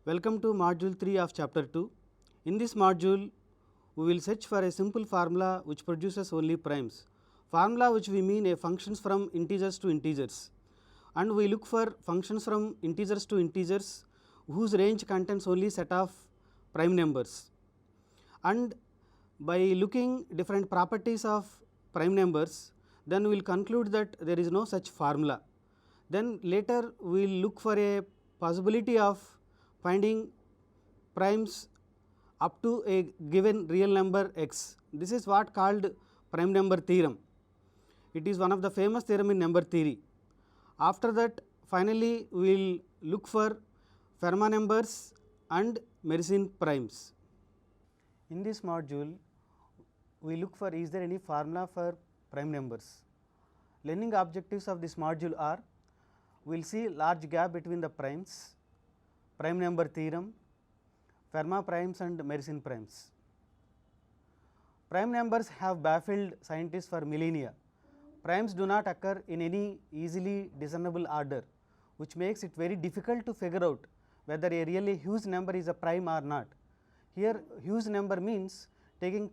Welcome to module 3 of chapter 2. In this module, we will search for a simple formula which produces only primes. Formula which we mean a functions from integers to integers, and we look for functions from integers to integers whose range contains only set of prime numbers. And by looking different properties of prime numbers, then we will conclude that there is no such formula. Then later we will look for a possibility of finding primes up to a given real number x. This is what called prime number theorem. It is one of the famous theorem in number theory. After that, finally we will look for Fermat numbers and Mersenne primes. In this module, we look for is there any formula for prime numbers. Learning objectives of this module are: we will see large gap between the primes, prime number theorem, Fermat primes and Mersenne primes. Prime numbers have baffled scientists for millennia. Primes do not occur in any easily discernible order, which makes it very difficult to figure out whether a really huge number is a prime or not. Here huge number means taking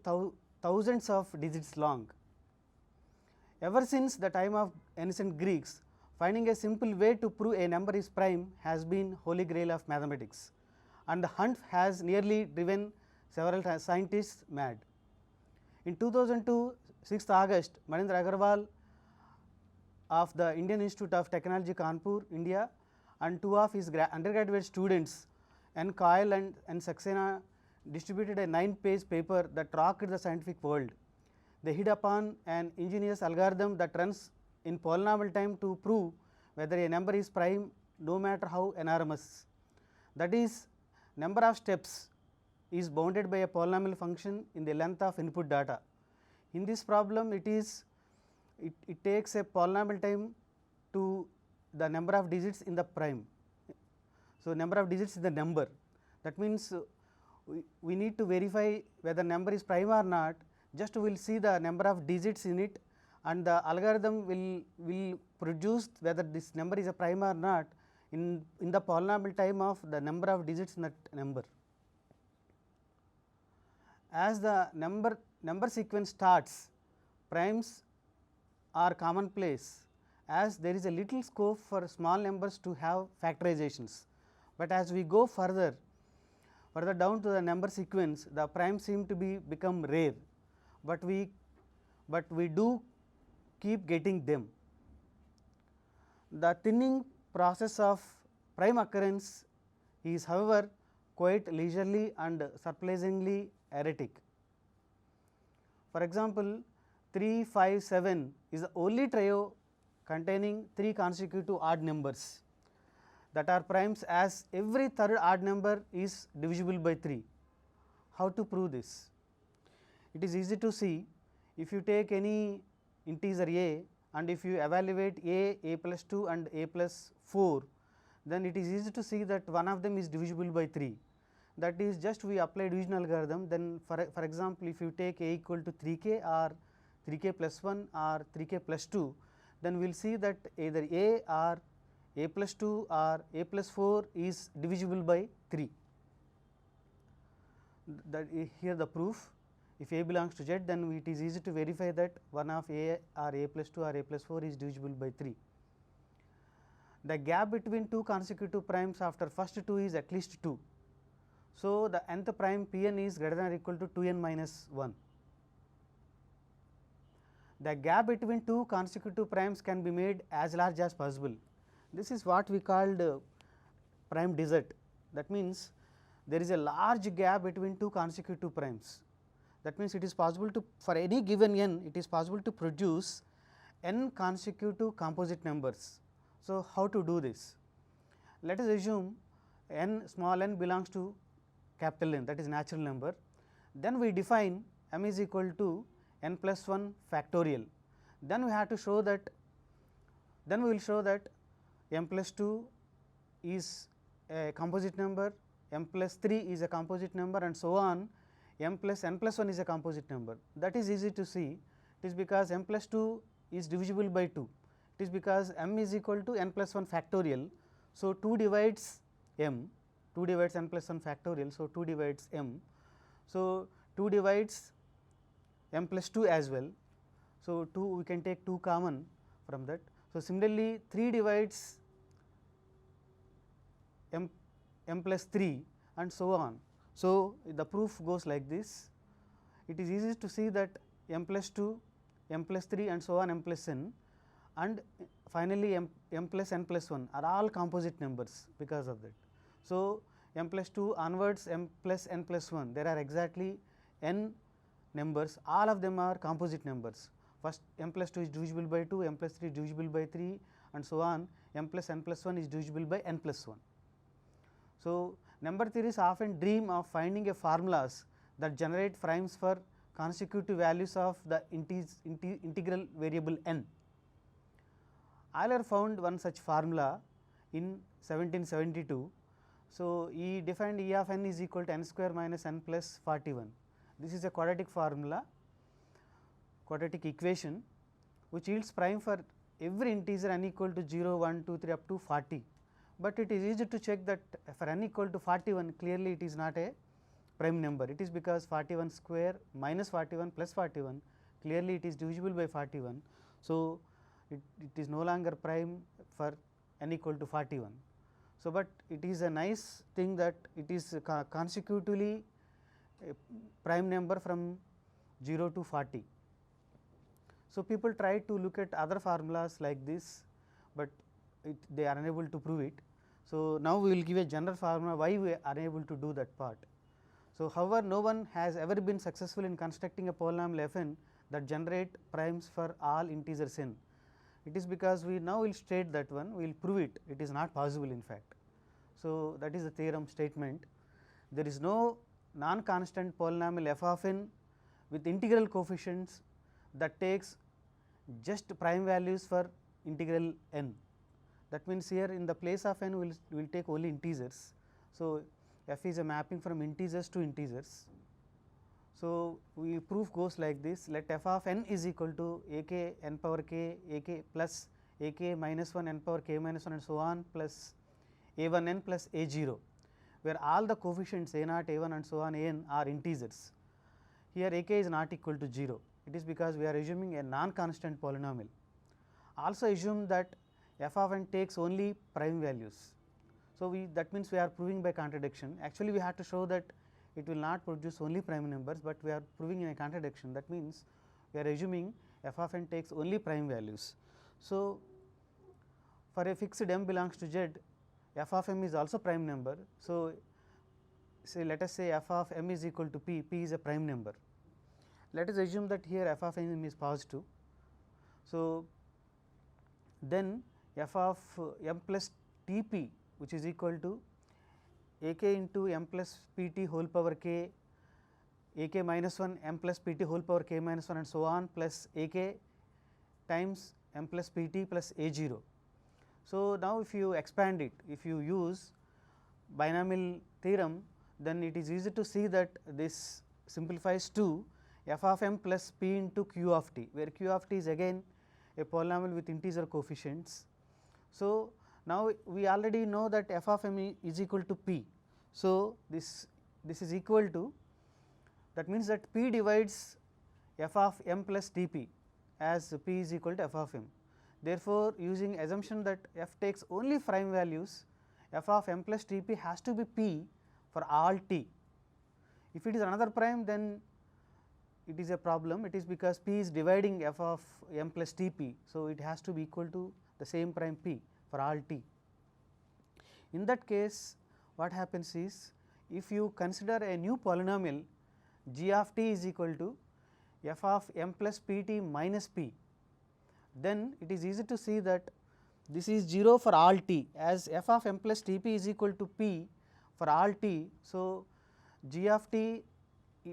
thousands of digits long. Ever since the time of ancient Greeks, finding a simple way to prove a number is prime has been holy grail of mathematics, and the hunt has nearly driven several scientists mad. In 2002, 6th August, Manindra Agarwal of the Indian Institute of Technology, Kanpur, India, and two of his undergraduate students, N. Coyle and Saxena, distributed a 9-page paper that rocked the scientific world. They hit upon an ingenious algorithm that runs in polynomial time to prove whether a number is prime no matter how enormous. That is, number of steps is bounded by a polynomial function in the length of input data. In this problem, it takes a polynomial time to the number of digits in the prime. So, number of digits is the number. That means, we need to verify whether number is prime or not. Just we will see the number of digits in it, and the algorithm will produce whether this number is a prime or not in the polynomial time of the number of digits in that number. As the number sequence starts, primes are commonplace, as there is a little scope for small numbers to have factorizations. But as we go further down to the number sequence, the primes seem to become rare, but we do keep getting them. The thinning process of prime occurrence is, however, quite leisurely and surprisingly erratic. For example, 3, 5, 7 is the only trio containing 3 consecutive odd numbers that are primes, as every third odd number is divisible by 3. How to prove this? It is easy to see. If you take any integer a and if you evaluate a plus 2 and a plus 4, then it is easy to see that one of them is divisible by 3. That is, just we apply division algorithm. Then for example, if you take a equal to 3k or 3k plus 1 or 3k plus 2, then we will see that either a or a plus 2 or a plus 4 is divisible by 3. That here the proof. If a belongs to Z, then it is easy to verify that one of a or a plus 2 or a plus 4 is divisible by 3. The gap between two consecutive primes after first 2 is at least 2. So, the nth prime p n is greater than or equal to 2 n minus 1. The gap between two consecutive primes can be made as large as possible. This is what we called prime desert. That means, there is a large gap between two consecutive primes. That means, it is possible to, for any given n, it is possible to produce n consecutive composite numbers. So, how to do this? Let us assume n, small n belongs to capital N, that is natural number. Then we define m is equal to n plus 1 factorial. Then we have to show that, then we will show that m plus 2 is a composite number, m plus 3 is a composite number, and so on. M plus n plus 1 is a composite number. That is easy to see. It is because m plus 2 is divisible by 2. It is because m is equal to n plus 1 factorial. So, 2 divides m 2 divides n plus 1 factorial. So, 2 divides m. So, 2 divides m plus 2 as well. So, 2 we can take 2 common from that. So, similarly 3 divides m plus 3 and so on. So, the proof goes like this. It is easy to see that m plus 2, m plus 3 and so on m plus n, and finally m plus n plus 1 are all composite numbers because of that. So, m plus 2 onwards m plus n plus 1, there are exactly n numbers, all of them are composite numbers. First m plus 2 is divisible by 2, m plus 3 is divisible by 3 and so on, m plus n plus 1 is divisible by n plus 1. So, number theorists often dream of finding a formulas that generate primes for consecutive values of the integral variable n. Euler found one such formula in 1772. So, he defined E of n is equal to n square minus n plus 41. This is a quadratic formula, quadratic equation which yields prime for every integer n equal to 0, 1, 2, 3 up to 40. But it is easy to check that for n equal to 41, clearly it is not a prime number. It is because 41 square minus 41 plus 41, clearly it is divisible by 41. So, it is no longer prime for n equal to 41. So, but it is a nice thing that it is consecutively a prime number from 0 to 40. So, people try to look at other formulas like this, but they are unable to prove it. So, now we will give a general formula why we are unable to do that part. So, however, no one has ever been successful in constructing a polynomial f n that generate primes for all integers n. It is because we now will state that one, we will prove it, it is not possible in fact. So, that is the theorem statement. There is no non-constant polynomial f of n with integral coefficients that takes just prime values for integral n. That means, here in the place of n we will take only integers. So, f is a mapping from integers to integers. So, we proof goes like this, let f of n is equal to a k n power k a k plus a k minus 1 n power k minus 1 and so on plus a 1 n plus a 0, where all the coefficients a 0, a 1 and so on a n are integers. Here a k is not equal to 0, it is because we are assuming a non-constant polynomial. Also assume that f of n takes only prime values. So, that means we are proving by contradiction. Actually, we have to show that it will not produce only prime numbers, but we are proving in a contradiction. That means, we are assuming f of n takes only prime values. So, for a fixed m belongs to z, f of m is also prime number. So, say let us say f of m is equal to p, p is a prime number. Let us assume that here f of m is positive. So, then f of m plus t p, which is equal to a k into m plus p t whole power k, a k minus 1 m plus p t whole power k minus 1 and so on plus a k times m plus p t plus a 0. So, now if you expand it, if you use binomial theorem, then it is easy to see that this simplifies to f of m plus p into q of t, where q of t is again a polynomial with integer coefficients. So, now we already know that f of m is equal to p. So, this is equal to, that means that p divides f of m plus t p as p is equal to f of m. Therefore, using assumption that f takes only prime values, f of m plus t p has to be p for all t. If it is another prime, then it is a problem, it is because p is dividing f of m plus t p. So, it has to be equal to the same prime p for all t. In that case, what happens is, if you consider a new polynomial g of t is equal to f of m plus p t minus p, then it is easy to see that this is 0 for all t, as f of m plus t p is equal to p for all t. So, g of t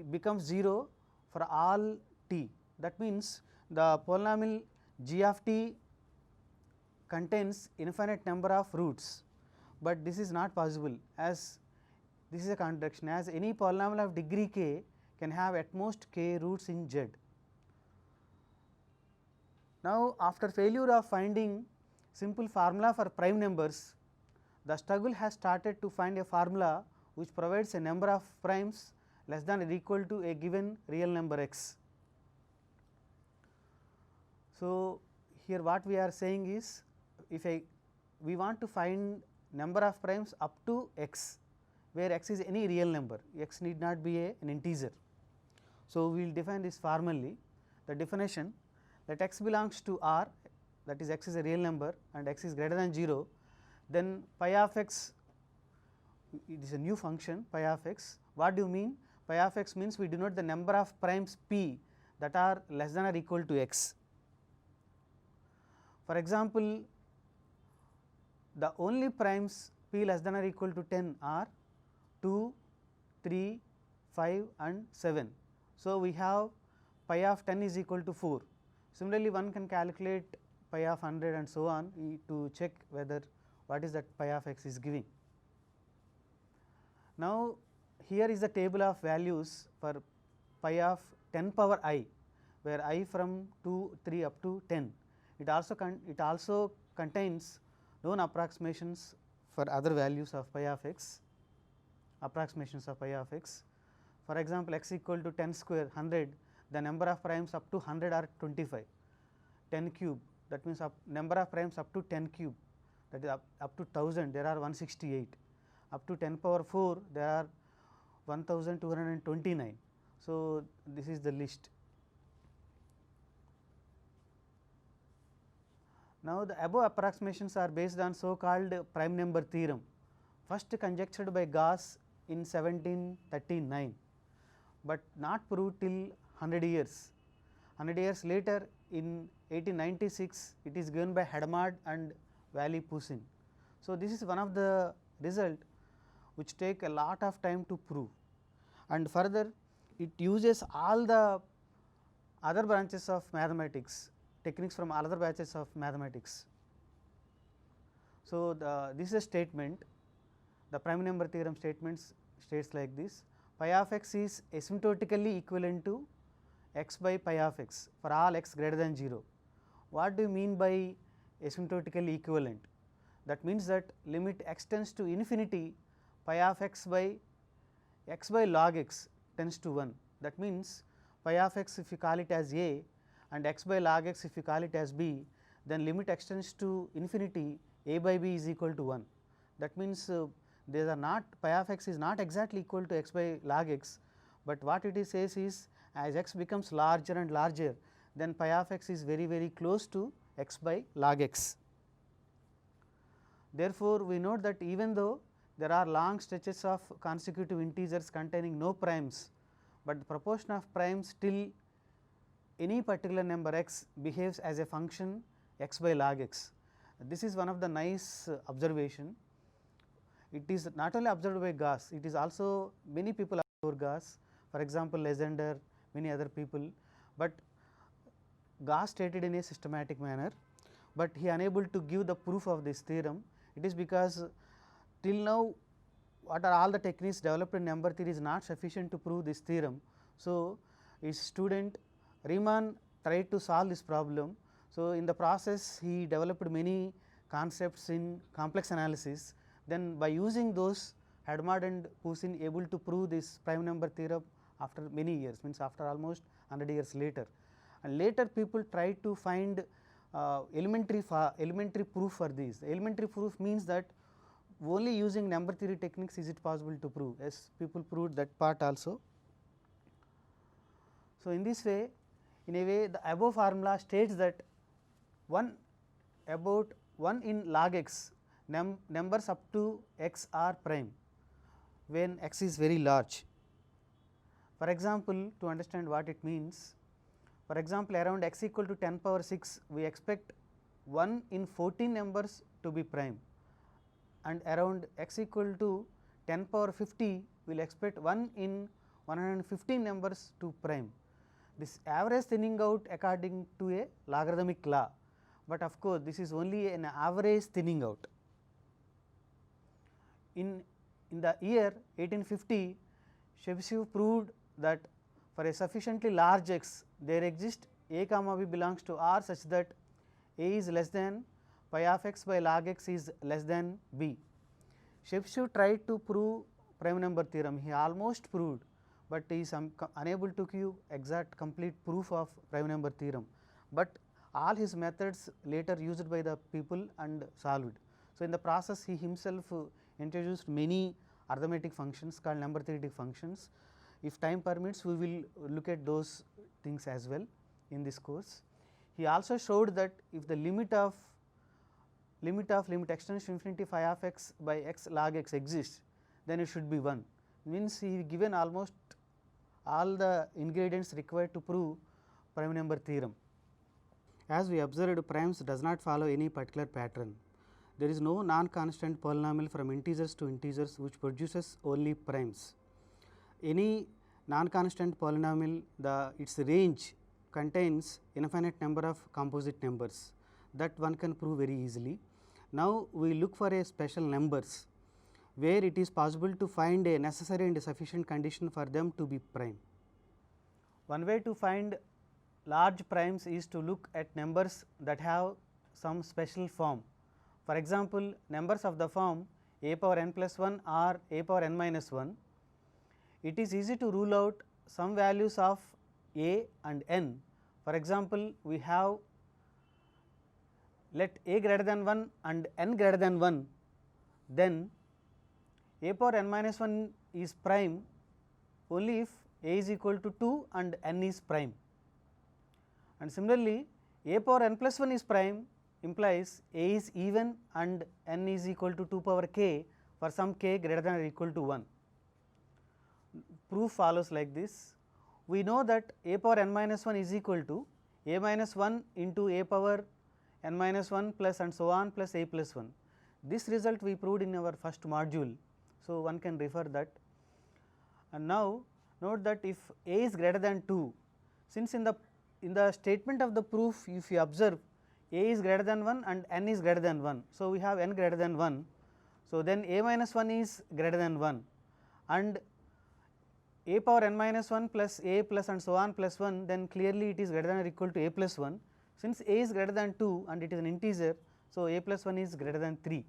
becomes 0 for all t. That means, the polynomial g of t contains infinite number of roots, but this is not possible, as this is a contradiction, as any polynomial of degree k can have at most k roots in Z. Now, after failure of finding simple formula for prime numbers, the struggle has started to find a formula which provides a number of primes less than or equal to a given real number x. So, here what we are saying is, if we want to find number of primes up to x, where x is any real number, x need not be an integer. So, we will define this formally. The definition, that x belongs to R, that is x is a real number and x is greater than 0, then pi of x, it is a new function pi of x. What do you mean? Pi of x means we denote the number of primes p that are less than or equal to x. For example, the only primes p less than or equal to 10 are 2, 3, 5 and 7. So, we have pi of 10 is equal to 4. Similarly, one can calculate pi of 100 and so on to check whether what is that pi of x is giving. Now, here is the table of values for pi of 10 power I, where I from 2, 3 up to 10. It also contains known approximations for other values of pi of x, approximations of pi of x. For example, x equal to 10 square 100, the number of primes up to 100 are 25, 10 cube, that means number of primes up to 10 cube, that is up to 1000 there are 168, up to 10 power 4 there are 1229. So, this is the list. Now, the above approximations are based on so called prime number theorem, first conjectured by Gauss in 1739, but not proved till 100 years. 100 years later, in 1896, it is given by Hadamard and Wally-Poussin. So, this is one of the result which take a lot of time to prove, and further it uses all the other branches of mathematics, techniques from all other branches of mathematics. So, this is a statement, the prime number theorem statements states like this: pi of x is asymptotically equivalent to x by pi of x for all x greater than 0. What do you mean by asymptotically equivalent? That means that limit x tends to infinity, pi of x by log x tends to 1. That means, pi of x if you call it as a and x by log x if you call it as b, then limit x tends to infinity, a by b is equal to 1. That means, these are not, pi of x is not exactly equal to x by log x, but what it is says is, as x becomes larger and larger, then pi of x is very very close to x by log x. Therefore, we note that even though there are long stretches of consecutive integers containing no primes, but the proportion of primes till any particular number x behaves as a function x by log x. This is one of the nice observation. It is not only observed by Gauss, it is also many people observe Gauss, for example, Legendre, many other people, but Gauss stated in a systematic manner, but he unable to give the proof of this theorem. It is because till now what are all the techniques developed in number theory is not sufficient to prove this theorem. So, his student Riemann tried to solve this problem. So, in the process he developed many concepts in complex analysis, then by using those Hadamard and Poussin able to prove this prime number theorem after many years, means after almost 100 years later, and later people tried to find elementary proof for this. Elementary proof means that only using number theory techniques is it possible to prove. Yes, people proved that part also. So, in this way, in a way the above formula states that about 1 in log x numbers up to x are prime when x is very large. For example, to understand what it means, for example, around x equal to 10 power 6 we expect 1 in 14 numbers to be prime, and around x equal to 10 power 50 we will expect 1 in 115 numbers to prime. This average thinning out according to a logarithmic law, but of course, this is only an average thinning out. In the year 1850, Chebyshev proved that for a sufficiently large x there exists a comma b belongs to R such that a is less than pi of x by log x is less than b. Shepshu tried to prove prime number theorem, he almost proved, but he is unable to give exact complete proof of prime number theorem, but all his methods later used by the people and solved. So, in the process he himself introduced many arithmetic functions called number theoretic functions. If time permits, we will look at those things as well in this course. He also showed that if the limit extends to infinity phi of x by x log x exists, then it should be 1, means he given almost all the ingredients required to prove prime number theorem. As we observed, primes does not follow any particular pattern. There is no non-constant polynomial from integers to integers which produces only primes. Any non-constant polynomial, its range contains infinite number of composite numbers, that one can prove very easily. Now, we look for a special numbers where it is possible to find a necessary and sufficient condition for them to be prime. One way to find large primes is to look at numbers that have some special form. For example, numbers of the form a power n plus 1 or a power n minus 1, it is easy to rule out some values of a and n. For example, we have let a greater than 1 and n greater than 1, then a power n minus 1 is prime only if a is equal to 2 and n is prime. And similarly, a power n plus 1 is prime implies a is even and n is equal to 2 power k for some k greater than or equal to 1. Proof follows like this. We know that a power n minus 1 is equal to a minus 1 into a power n minus 1 plus and so on plus a plus 1. This result we proved in our first module. So, one can refer that. And now, note that if a is greater than 2, since in the statement of the proof, if you observe a is greater than 1 and n is greater than 1. So, we have n greater than 1. So, then a minus 1 is greater than 1 and a power n minus 1 plus a plus and so on plus 1, then clearly it is greater than or equal to a plus 1. Since a is greater than 2 and it is an integer, so a plus 1 is greater than 3.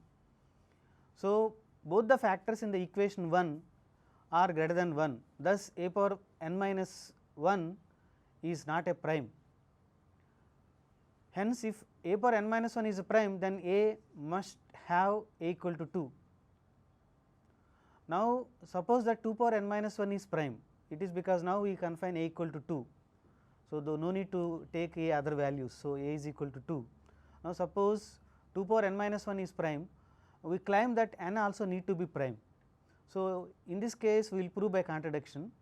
So, both the factors in the equation 1 are greater than 1, thus a power n minus 1 is not a prime. Hence, if a power n minus 1 is a prime, then a must have a equal to 2. Now, suppose that 2 power n minus 1 is prime, it is because now we confine a equal to 2. So, though no need to take a other values. So, a is equal to 2. Now, suppose 2 power n minus 1 is prime, we claim that n also need to be prime. So, in this case we will prove by contradiction.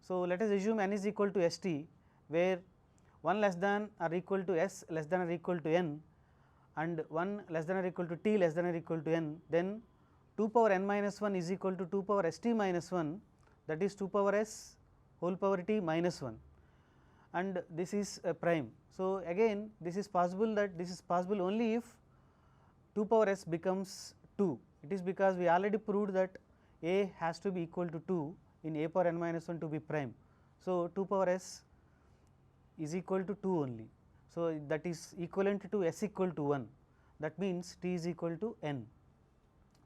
So, let us assume n is equal to st, where 1 less than or equal to s less than or equal to n and 1 less than or equal to t less than or equal to n, then 2 power n minus 1 is equal to 2 power st minus 1, that is 2 power s whole power t minus 1, and this is a prime. So, again this is possible, that this is possible only if 2 power s becomes 2. It is because we already proved that a has to be equal to 2 in a power n minus 1 to be prime. So, 2 power s is equal to 2 only. So, that is equivalent to s equal to 1, that means t is equal to n.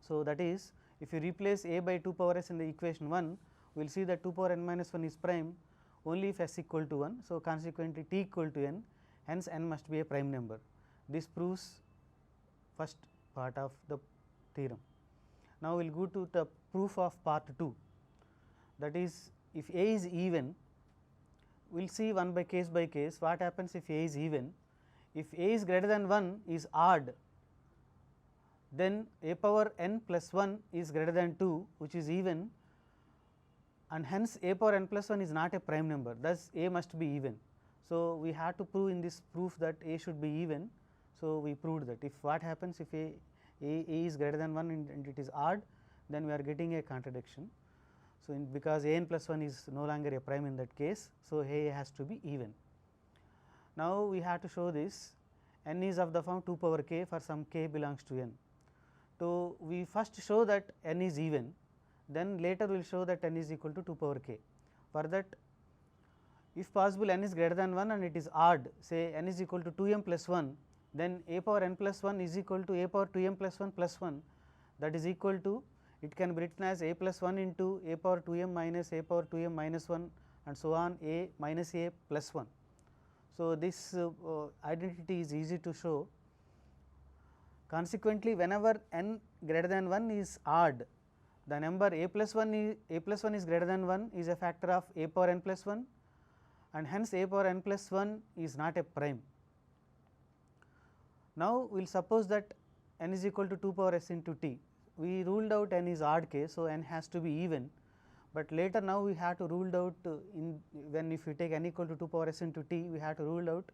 So, that is if you replace a by 2 power s in the equation 1, we will see that 2 power n minus 1 is prime only if s equal to 1. So, consequently t equal to n, hence n must be a prime number. This proves first part of the theorem. Now, we will go to the proof of part 2, that is if a is even, we will see one by case what happens if a is even. If a is greater than 1 is odd, then a power n plus 1 is greater than 2, which is even, and hence a power n plus 1 is not a prime number, thus a must be even. So, we have to prove in this proof that a should be even. So, we proved that if what happens if a is greater than 1 and it is odd, then we are getting a contradiction. So, because a n plus 1 is no longer a prime in that case, so a has to be even. Now, we have to show this n is of the form 2 power k for some k belongs to n. So, we first show that n is even, then later we will show that n is equal to 2 power k. For that, if possible n is greater than 1 and it is odd, say n is equal to 2m plus 1, then a power n plus 1 is equal to a power 2m plus 1 plus 1, that is equal to, it can be written as a plus 1 into a power 2 m minus a power 2 m minus 1 and so on a minus a plus 1. So, this identity is easy to show. Consequently, whenever n greater than 1 is odd, the number a plus 1 is greater than 1 is a factor of a power n plus 1, and hence a power n plus 1 is not a prime. Now, we will suppose that n is equal to 2 power s into t. We ruled out n is odd case, so n has to be even, but later now we have to rule out in when if you take n equal to 2 power s into t, we have to rule out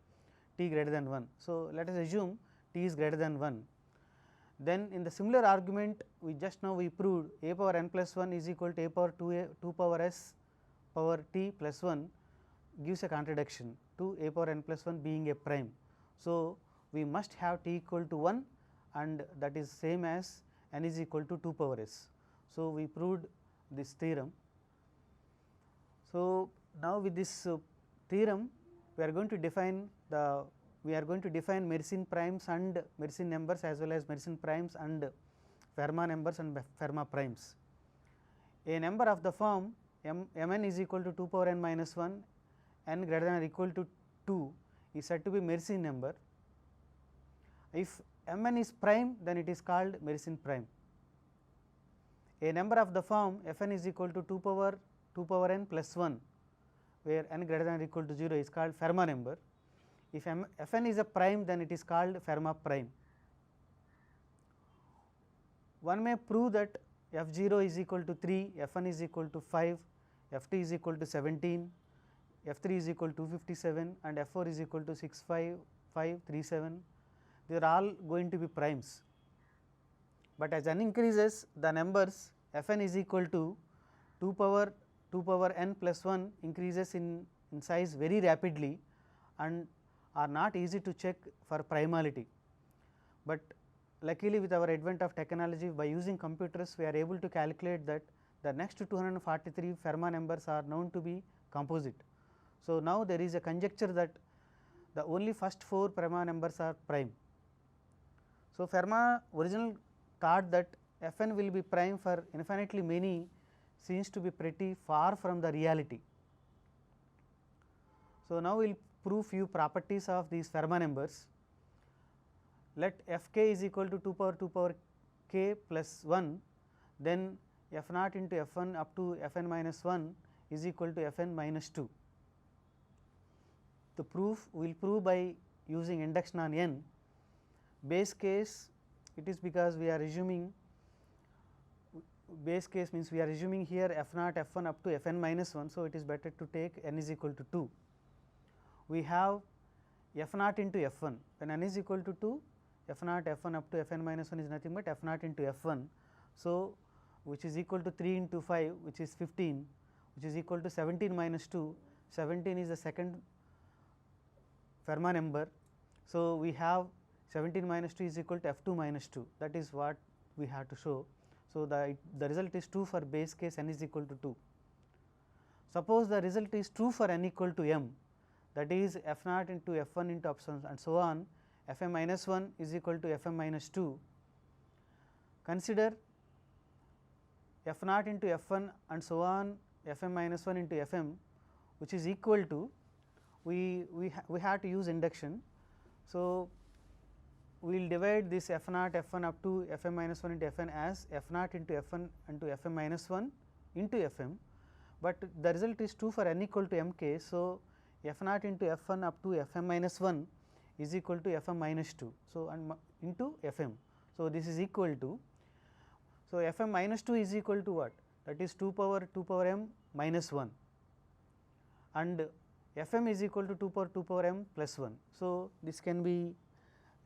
t greater than 1. So, let us assume t is greater than 1. Then in the similar argument, we just now we proved a power n plus 1 is equal to a power 2 power s power t plus 1 gives a contradiction to a power n plus 1 being a prime. So, we must have t equal to 1 and that is same as n is equal to 2 power s. So, we proved this theorem. So, now with this theorem we are going to define Mersenne primes and Mersenne numbers as well as Mersenne primes and Fermat numbers and Fermat primes. A number of the form mn is equal to 2 power n minus 1, n greater than or equal to 2 is said to be Mersenne number. If mn is prime, then it is called Mersenne prime. A number of the form fn is equal to 2 power n plus 1, where n greater than or equal to 0 is called Fermat number. If fn is a prime, then it is called Fermat prime. One may prove that f0 is equal to 3, fn is equal to 5, ft is equal to 17, f3 is equal to 257 and f4 is equal to 65537. They are all going to be primes, but as n increases, the numbers fn is equal to 2 power n plus 1 increases in size very rapidly and are not easy to check for primality. But luckily with our advent of technology, by using computers we are able to calculate that the next 243 Fermat numbers are known to be composite. So, now there is a conjecture that the only first 4 Fermat numbers are prime. So, Fermat original thought that fn will be prime for infinitely many seems to be pretty far from the reality. So, now we will prove few properties of these Fermat numbers. Let fk is equal to 2 power k plus 1, then f naught into f1 up to fn minus 1 is equal to fn minus 2. The proof we will prove by using induction on n. Base case, it is because we are assuming, base case means we are assuming here f naught f1 up to fn minus 1. So, it is better to take n is equal to 2. We have f naught into f1, when n is equal to 2, f naught f1 up to fn minus 1 is nothing but f naught into f1. So, which is equal to 3 into 5, which is 15, which is equal to 17 minus 2, 17 is the second Fermat number. So, we have 17 minus 2 is equal to f2 minus 2, that is what we have to show. So, the result is true for base case n is equal to 2. Suppose the result is true for n equal to m, that is f naught into f1 into epsilon and so on, fm minus 1 is equal to fm minus 2. Consider f naught into f1 and so on fm minus 1 into fm, which is equal to, we have to use induction. So, we will divide this f naught f1 up to fm minus 1 into fn as f naught into f1 into fm minus 1 into fm, but the result is true for n equal to m case. So, f naught into f1 up to fm minus 1 is equal to fm minus 2. So, and into fm. So, this is equal to, so fm minus 2 is equal to what? That is 2 power m minus 1 and fm is equal to 2 power m plus 1. So, this can be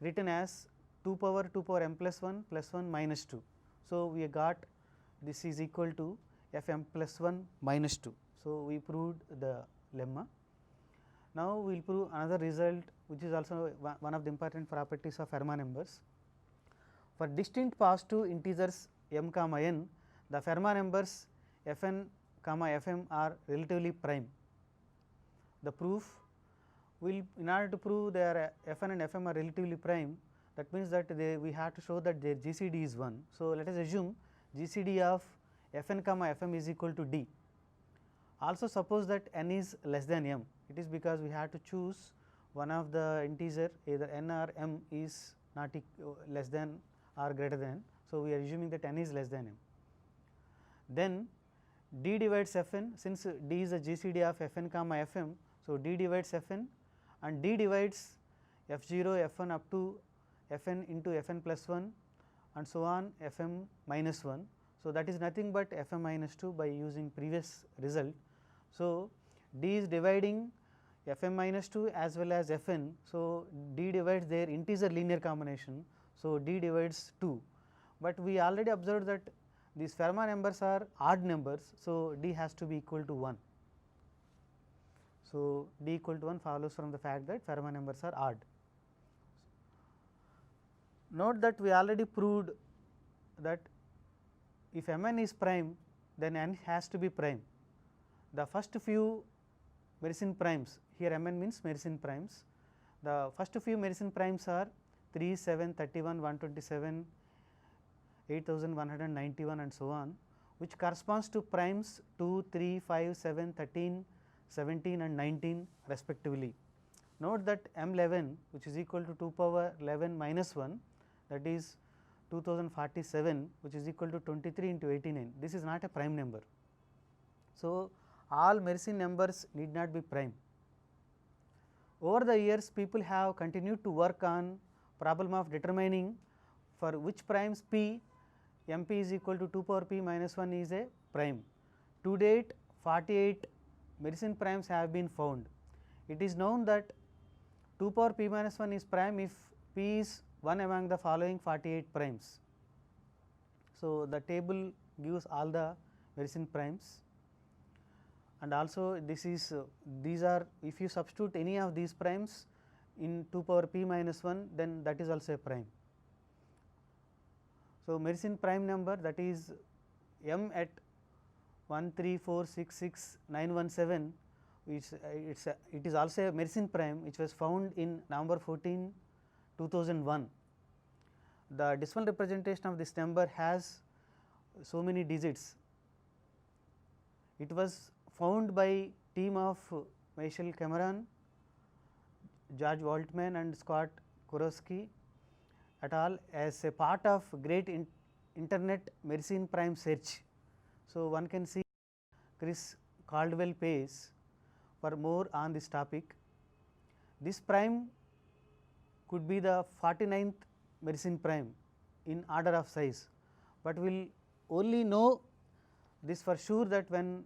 written as 2 power m plus 1 minus 2. So, we got this is equal to fm plus 1 minus 2. So, we proved the lemma. Now, we will prove another result which is also one of the important properties of Fermat numbers. For distinct positive integers m comma n, the Fermat numbers fn comma fm are relatively prime. The proof will, in order to prove their fn and fm are relatively prime, that means that we have to show that their GCD is 1. So, let us assume GCD of Fn comma Fm is equal to D. Also suppose that n is less than m, it is because we have to choose one of the integer either n or m is not less than or greater than. So, we are assuming that n is less than m. Then D divides Fn, since D is the GCD of Fn comma Fm. So, D divides Fn and D divides F0 F1 up to Fn into Fn plus 1 and so on Fm minus 1. So, that is nothing but Fm minus 2 by using previous result. So, D is dividing Fm minus 2 as well as Fn. So, D divides their integer linear combination. So, D divides 2, but we already observed that these Fermat numbers are odd numbers. So, D has to be equal to 1. So, D equal to 1 follows from the fact that Fermat numbers are odd. Note that we already proved that if Mn is prime, then n has to be prime. The first few Mersenne primes, here Mn means Mersenne primes, the first few Mersenne primes are 3, 7, 31, 127, 8191 and so on, which corresponds to primes 2, 3, 5, 7, 13, 17 and 19 respectively. Note that M11 which is equal to 2 power 11 minus 1, that is 2047, which is equal to 23 into 89. This is not a prime number. So, all Mersenne numbers need not be prime. Over the years, people have continued to work on problem of determining for which primes P MP is equal to 2 power P minus 1 is a prime. To date, 48 Mersenne primes have been found. It is known that 2 power P minus 1 is prime if P is one among the following 48 primes. So, the table gives all the Mersenne primes, and also this is these are, if you substitute any of these primes in 2 power P minus 1, then that is also a prime. So, Mersenne prime number, that is M at 13466,917, which it is also a Mersenne prime which was found in November 14, 2001. The decimal representation of this number has so many digits. It was found by team of Michael Cameron, George Waltman and Scott Kurowski et al. As a part of great internet Mersenne prime search. So, one can see Chris Caldwell page for more on this topic. This prime could be the 49th Mersenne prime in order of size, but we will only know this for sure that when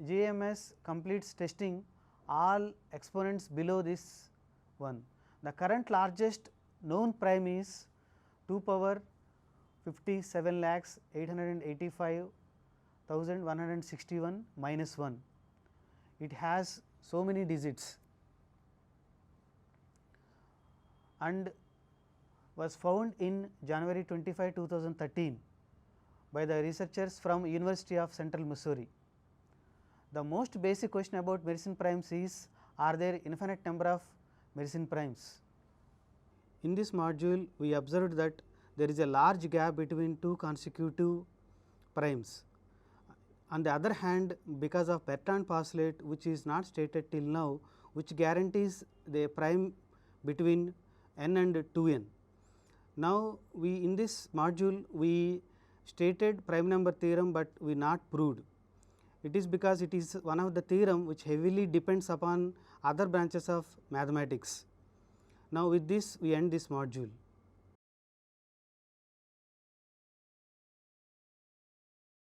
GMS completes testing all exponents below this one. The current largest known prime is 2 power 57 lakhs 885,161 minus 1. It has so many digits and was found in January 25, 2013 by the researchers from University of Central Missouri. The most basic question about Mersenne primes is, are there infinite number of Mersenne primes? In this module, we observed that there is a large gap between two consecutive primes. On the other hand, because of Bertrand postulate, which is not stated till now, which guarantees the prime between n and 2n. Now, we in this module we stated prime number theorem, but we not proved. It is because it is one of the theorem which heavily depends upon other branches of mathematics. Now, with this we end this module.